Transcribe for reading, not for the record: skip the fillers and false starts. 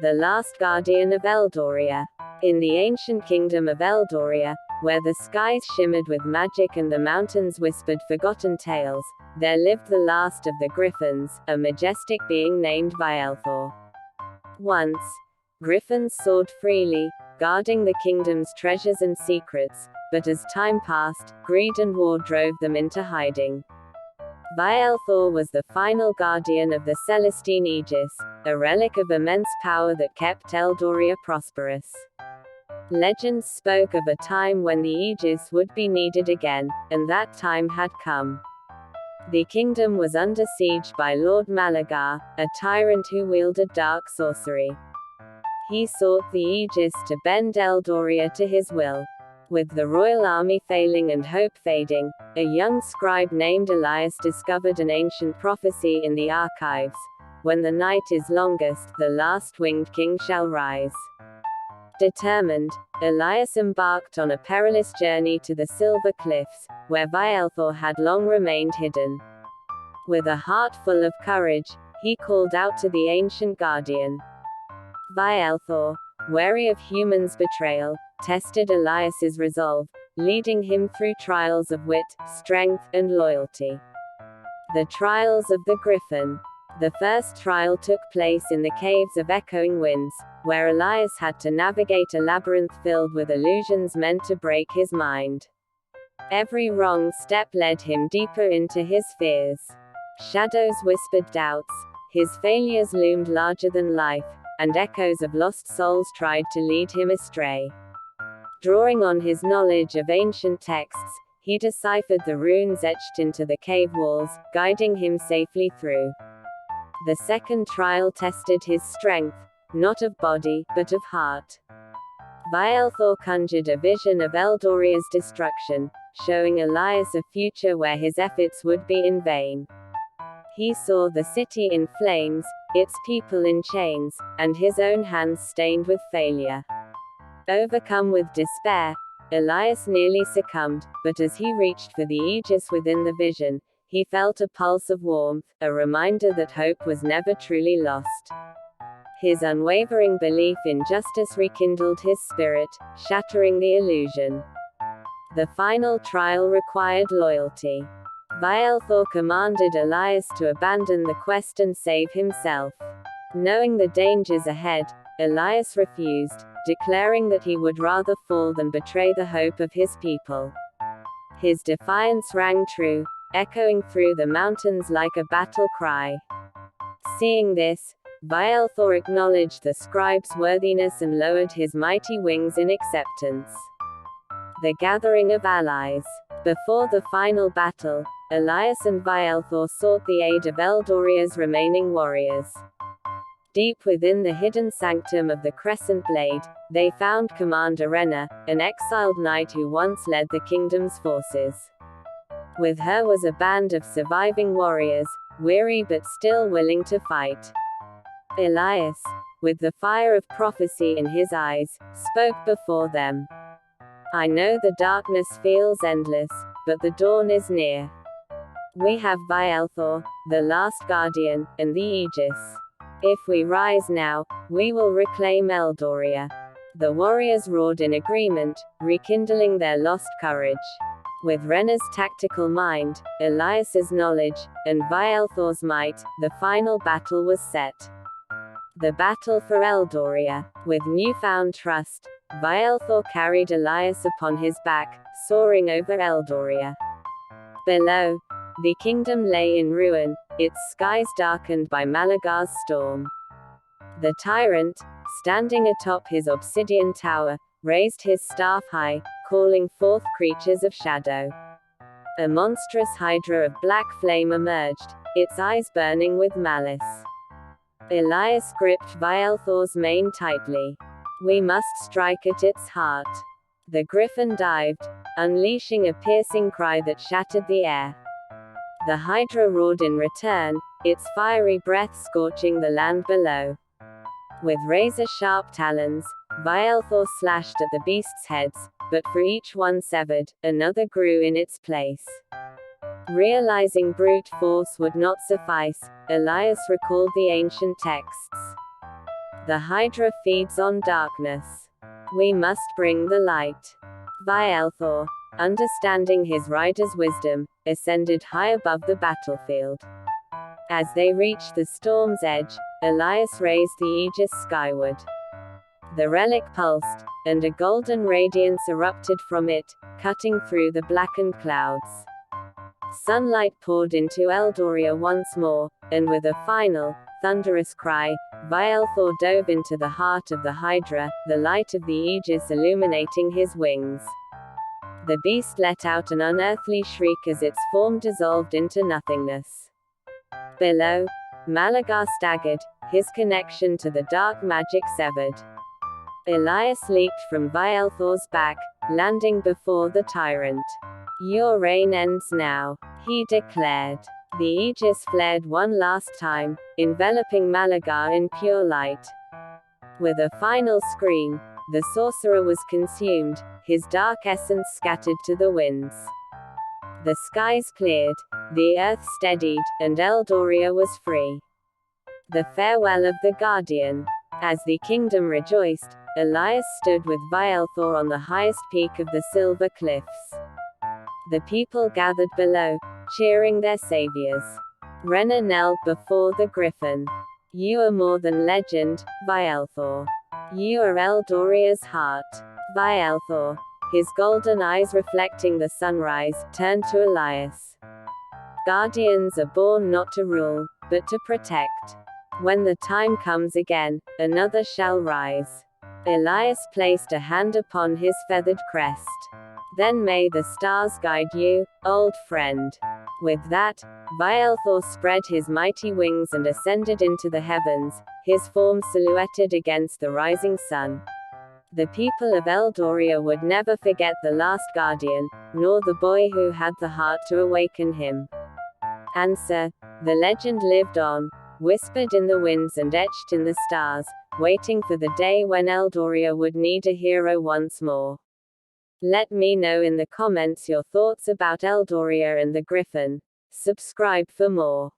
the last guardian of Eldoria. In the ancient kingdom of Eldoria, where the skies shimmered with magic and the mountains whispered forgotten tales, there lived the last of the Griffins, a majestic being named Vaelthor. Once, Griffins soared freely, guarding the kingdom's treasures and secrets, but as time passed, greed and war drove them into hiding. Vaelthor was the final guardian of the Celestine Aegis, a relic of immense power that kept Eldoria prosperous. Legends spoke of a time when the Aegis would be needed again, and that time had come. The kingdom was under siege by Lord Malagar, a tyrant who wielded dark sorcery. He sought the Aegis to bend Eldoria to his will. With the royal army failing and hope fading, a young scribe named Elias discovered an ancient prophecy in the archives: when the night is longest, the last winged king shall rise. Determined, Elias embarked on a perilous journey to the Silver Cliffs, where Vaelthor had long remained hidden. With a heart full of courage, he called out to the ancient guardian. Vaelthor, wary of humans' betrayal, tested Elias's resolve, leading him through trials of wit, strength, and loyalty. The trials of the Griffin. The first trial took place in the caves of Echoing Winds, where Elias had to navigate a labyrinth filled with illusions meant to break his mind. Every wrong step led him deeper into his fears. Shadows whispered doubts, his failures loomed larger than life, and echoes of lost souls tried to lead him astray. Drawing on his knowledge of ancient texts, he deciphered the runes etched into the cave walls, guiding him safely through. The second trial tested his strength, not of body, but of heart. Vaelthor conjured a vision of Eldoria's destruction, showing Elias a future where his efforts would be in vain. He saw the city in flames, its people in chains, and his own hands stained with failure. Overcome with despair, Elias nearly succumbed, but as he reached for the Aegis within the vision, he felt a pulse of warmth, a reminder that hope was never truly lost. His unwavering belief in justice rekindled his spirit, shattering the illusion. The final trial required loyalty. Vaelthor commanded Elias to abandon the quest and save himself. Knowing the dangers ahead, Elias refused, declaring that he would rather fall than betray the hope of his people. His defiance rang true, echoing through the mountains like a battle cry. Seeing this, Vaelthor acknowledged the scribe's worthiness and lowered his mighty wings in acceptance. The gathering of allies. Before the final battle, Elias and Vaelthor sought the aid of Eldoria's remaining warriors. Deep within the hidden sanctum of the Crescent Blade, they found Commander Renna, an exiled knight who once led the kingdom's forces. With her was a band of surviving warriors, weary but still willing to fight. Elias, with the fire of prophecy in his eyes, spoke before them. I know the darkness feels endless, but the dawn is near. We have Vaelthor, the last guardian, and the Aegis. If we rise now, we will reclaim Eldoria. The warriors roared in agreement, rekindling their lost courage. With Renna's tactical mind, Elias's knowledge, and Vaelthor's might, the final battle was set. The battle for Eldoria. With newfound trust, Vaelthor carried Elias upon his back, soaring over Eldoria. Below, the kingdom lay in ruin, its skies darkened by Malagar's storm. The tyrant, standing atop his obsidian tower, raised his staff high, calling forth creatures of shadow. A monstrous hydra of black flame emerged, its eyes burning with malice. Elias gripped Vaelthor's mane tightly. We must strike at its heart. The Griffin dived, unleashing a piercing cry that shattered the air. The hydra roared in return, its fiery breath scorching the land below. With razor-sharp talons, Vaelthor slashed at the beast's heads, but for each one severed, another grew in its place. Realizing brute force would not suffice, Elias recalled the ancient texts. The Hydra feeds on darkness. We must bring the light. Vaelthor, understanding his rider's wisdom, ascended high above the battlefield. As they reached the storm's edge, Elias raised the Aegis skyward. The relic pulsed, and a golden radiance erupted from it, cutting through the blackened clouds. Sunlight poured into Eldoria once more, and with a final, thunderous cry, Vaelthor dove into the heart of the Hydra, the light of the Aegis illuminating his wings. The beast let out an unearthly shriek as its form dissolved into nothingness. Below, Malagar staggered, his connection to the dark magic severed. Elias leaped from Vaelthor's back, landing before the tyrant. "Your reign ends now," he declared. The Aegis flared one last time, enveloping Malagar in pure light. With a final scream, the sorcerer was consumed, his dark essence scattered to the winds. The skies cleared, the earth steadied, and Eldoria was free. The farewell of the Guardian. As the kingdom rejoiced, Elias stood with Vaelthor on the highest peak of the Silver Cliffs. The people gathered below, cheering their saviors. Renna knelt before the Griffin. "You are more than legend, Vaelthor. You are Eldoria's heart." Vaelthor, his golden eyes reflecting the sunrise, turned to Elias. "Guardians are born not to rule, but to protect. When the time comes again, another shall rise." Elias placed a hand upon his feathered crest. "Then may the stars guide you, old friend." With that, Vaelthor spread his mighty wings and ascended into the heavens, his form silhouetted against the rising sun. The people of Eldoria would never forget the last guardian, nor the boy who had the heart to awaken him. Answer: the legend lived on, whispered in the winds and etched in the stars, waiting for the day when Eldoria would need a hero once more. Let me know in the comments your thoughts about Eldoria and the Griffin. Subscribe for more.